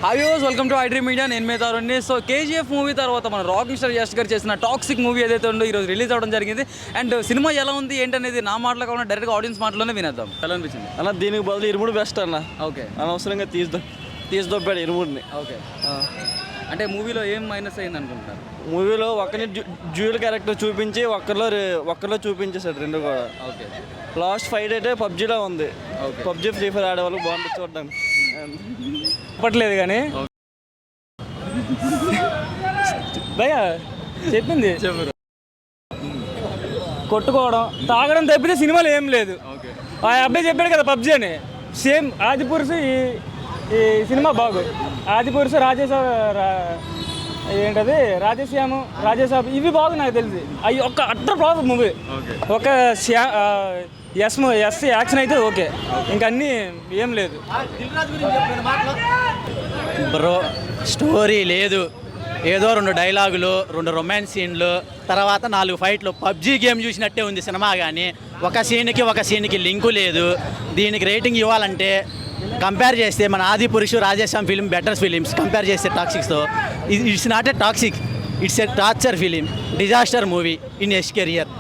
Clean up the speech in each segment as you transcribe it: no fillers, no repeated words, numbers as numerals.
Hi viewers, welcome to iDream media. నేను మీ తరుణ్ని. So KGF movie తర్వాత మన రాకింగ్ స్టార్ యష్ గారు చేసిన టాక్సిక్ మూవీ ఏదైతే ఉందో ఈరోజు రిలీజ్ అవ్వడం జరిగింది. అండ్ సినిమా ఎలా ఉంది ఏంటనేది నా మాటలో కాకుండా డైరెక్ట్గా ఆడియన్స్ మాటలోనే వినేద్దాం. ఎలా అనిపించింది అన్న? దీనికి బదులు ఇరుముడు బెస్ట్ అన్న. ఓకే, అనవసరంగా తీసిదొబ్బాడు ఇరుముడిని. ఓకే, అంటే మూవీలో ఏం మైనస్ అయింది అనుకుంటున్నారు? మూవీలో ఒక్కని డ్యూయల్ క్యారెక్టర్ చూపించి ఒక్కరిలో చూపించేశాడు రెండు కూడా. ఓకే, లాస్ట్ ఫైట్ అయితే పబ్జీలో ఉంది. పబ్జీ ఫ్రీ ఫైర్ ఆడే వాళ్ళకి బాగుంటుంది చూడడానికి. చెప్పట్లేదు కానీ భయ్యా చెప్పింది చెప్పరు. కొట్టుకోవడం తాగడం తప్పితే సినిమాలో ఏం లేదు. ఆ అబ్బాయి చెప్పాడు కదా పబ్జీ అని, సేమ్ ఆదిపురుషు ఈ సినిమా బాగు. ఆదిపురుషు ఏంటది రాజేశ్యాము ఇవి బాగు నాకు తెలిసి. అవి ఒక్క అట్టర్ ప్రాబ్లం మూవీ. ఒక ఎస్ యాక్షన్ అయితే ఓకే, ఇంకా అన్నీ ఏం లేదు. బ్రో స్టోరీ లేదు, ఏదో 2 డైలాగులు 2 రొమాన్స్ సీన్లు తర్వాత 4 ఫైట్లు. పబ్జీ గేమ్ చూసినట్టే ఉంది సినిమా, కానీ ఒక సీన్కి లింకు లేదు. దీనికి రేటింగ్ ఇవ్వాలంటే కంపేర్ చేస్తే మన Adipurush Radhe Shyam film better films compare చేస్తే టాక్సిక్స్తో it's not a toxic, it's a torture film, disaster movie in Yash career.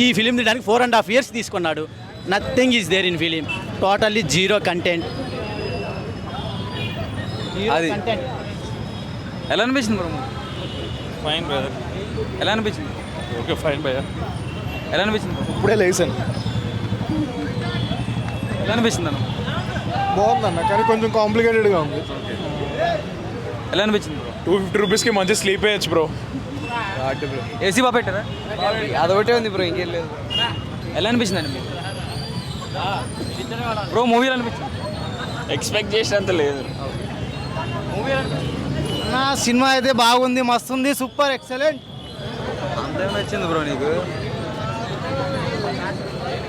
ఈ ఫిలిం తీయడానికి 4.5 years తీసుకున్నాడు. Nothing is there in film, totally zero content. అది ఎలా అనిపించింది బ్రో? Fine brother. ఎలా అనిపించింది? ఓకే ఫైన్ భయ్యా. ఎలా అనిపించింది? ఇప్పుడే లేసాను. ఎలా అనిపించింది అన్న? బాగుందన్న, కానీ కొంచెం కాంప్లికేటెడ్గా ఉంది. ఎలా అనిపించింది బ్రో? 250 రూపీస్కి మంచి స్లీప్ వేయచ్చు బ్రో. ఏసీ బాగా పెట్టారా? అదొకటే ఉంది బ్రో, ఇంకేం లేదు. ఎలా అనిపించింది అండి బ్రో? మూవీ ఎలా అనిపించింది? ఎక్స్పెక్ట్ చేసినంత లేదు. మూవీ నా సినిమా అయితే బాగుంది, మస్తుంది, సూపర్ ఎక్సలెంట్. అంతేం నచ్చింది బ్రో నీకు?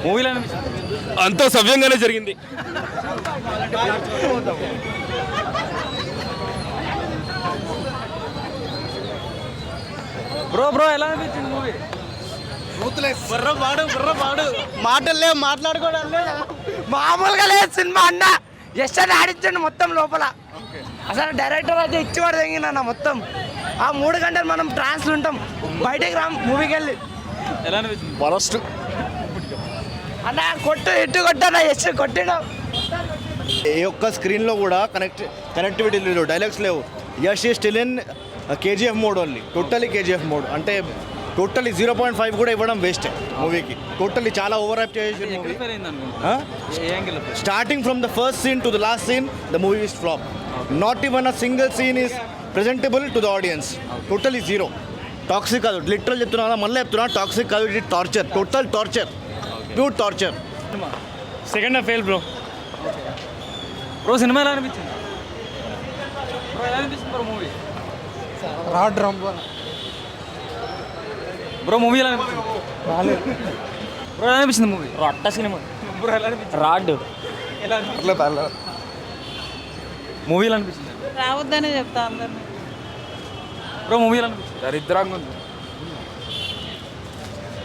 మూవీలో అనిపించింది? అంతా సవ్యంగానే జరిగింది. బ్రో ఎలా అనిపించింది మూవీ? మాటలు లేవు, మాట్లాడుకోవడం లేదు, మామూలుగా లేదు సినిమా. అన్న జస్ట్ అని ఆడించండి మొత్తం లోపల. అసలు డైరెక్టర్ అయితే ఇచ్చివాడు తెగిన మొత్తం. ఆ 3 గంటలు మనం ట్రాన్స్లో ఉంటాం, బయటికి రా మూవీకి వెళ్ళి. ఎలా అనిపించింది? వరస్ట్. అన్న ఇటు కొట్టా ఎస్ కొట్టిన ఏ ఒక్క స్క్రీన్లో కూడా కనెక్టివిటీ లేదు, డైలాగ్స్ లేవు. యష్ ఈ still in KGF mode only, totally KGF mode. అంటే టోటలీ 0.5 కూడా ఇవ్వడం వేస్ట్ మూవీకి. టోటలీ చాలా ఓవర్ యాప్ చేసి movie. Starting from the first scene to the last scene the movie is flop. Not even a single scene is presentable to the audience. Totally zero. Toxic కాదు, literal చెప్తున్నా, మళ్ళీ చెప్తున్నా, toxic కాదు, ఇది torture, total torture, pure torture. Second half fail bro. Bro cinema ఎలా అనిపించింది? Bro ఎలా అనిపించింది బ్రో మూవీ? రాడ్ రంబో బ్రో మూవీ ఎలా అనిపించింది? బ్రో ఎలా అనిపించింది మూవీ? రొట్ట సినిమా. బ్రో ఎలా అనిపించింది? రాడ్ మూవీ ఎలా అనిపించింది? రావద్దనే చెప్తా అందరినీ. బ్రో మూవీ ఎలా అనిపించింది? దరిద్రంగా ఉంది.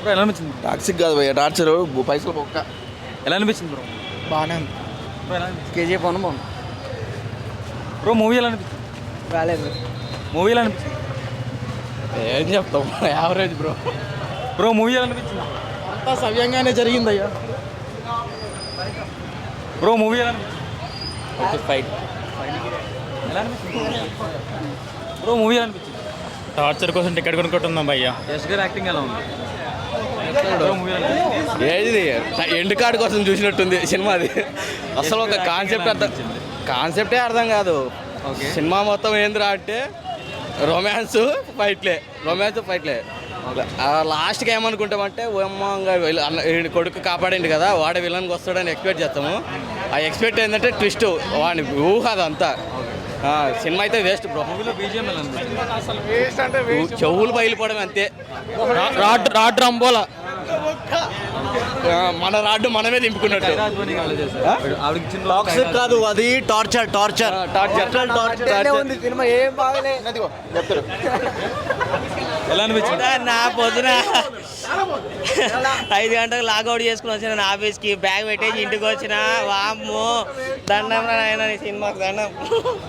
బ్రో ఎలా అనిపించింది? టాక్సిక్ కాదు భయ్య, టార్చర్, పైసలు పొక్క. ఎలా అనిపించింది బ్రో? బాగానే ఉంది. బ్రో ఎలా అనిపించింది? కేజీఎఫ్ అన్న బాగుంది. బ్రో మూవీ ఎలా అనిపించింది? రాలేదు. మూవీ ఎలా అనిపించింది? ఏం చెప్తాం, యావరేజ్ బ్రో. బ్రో మూవీ ఎలా అనిపించింది? అంతా సవ్యంగానే జరిగింది అయ్యా. బ్రో మూవీ ఎలా అనిపించింది? Okay fight. ఎలా అనిపించింది? బ్రో మూవీ ఎలా అనిపించింది? టార్చర్ కోసం టికెట్ కొనుక్కుంటున్నాం భయ్యా. యష్ గారి యాక్టింగ్ ఎలా ఉంది? బ్రో మూవీ ఎలా అనిపించింది? ఏది ఎండ్ కార్డ్ కోసం చూసినట్టుంది సినిమా. అది అసలు ఒక కాన్సెప్టే అర్థం కాదు. ఓకే, సినిమా మొత్తం ఏందిరా అంటే రొమాన్స్ ఫైట్లే. లాస్ట్కి ఏమనుకుంటామంటే కొడుకు కాపాడండి కదా, వాడే విలన్కి వస్తాడని ఎక్స్పెక్ట్ చేస్తాము. ఆ ఎక్స్పెక్ట్ ఏంటంటే ట్విస్ట్, వాడిని ఊహ అదంతా. సినిమా అయితే వేస్ట్ బ్రో. మూవీలో బీజిఎం ఎలా అనిపించింది? చెవులు బయలుపడమే అంతే. రాడ్ రంబోలా, మన రాడ్డు మనమే దింపుకున్నట్టు. టాక్సిక్ కాదు, అది టార్చర్, టార్చర్, సినిమా ఏం బాగలేదు. ఎలా అనిపించింది? నా పొద్దున 5 గంటలకు లాగౌట్ చేసుకుని వచ్చిన నా ఆఫీస్కి, బ్యాగ్ పెట్టేసి ఇంటికి వచ్చిన. వామ్మో దండం రా నాయనా, నీ సినిమాకి దండం.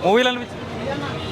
మూవీలో అనిపించింది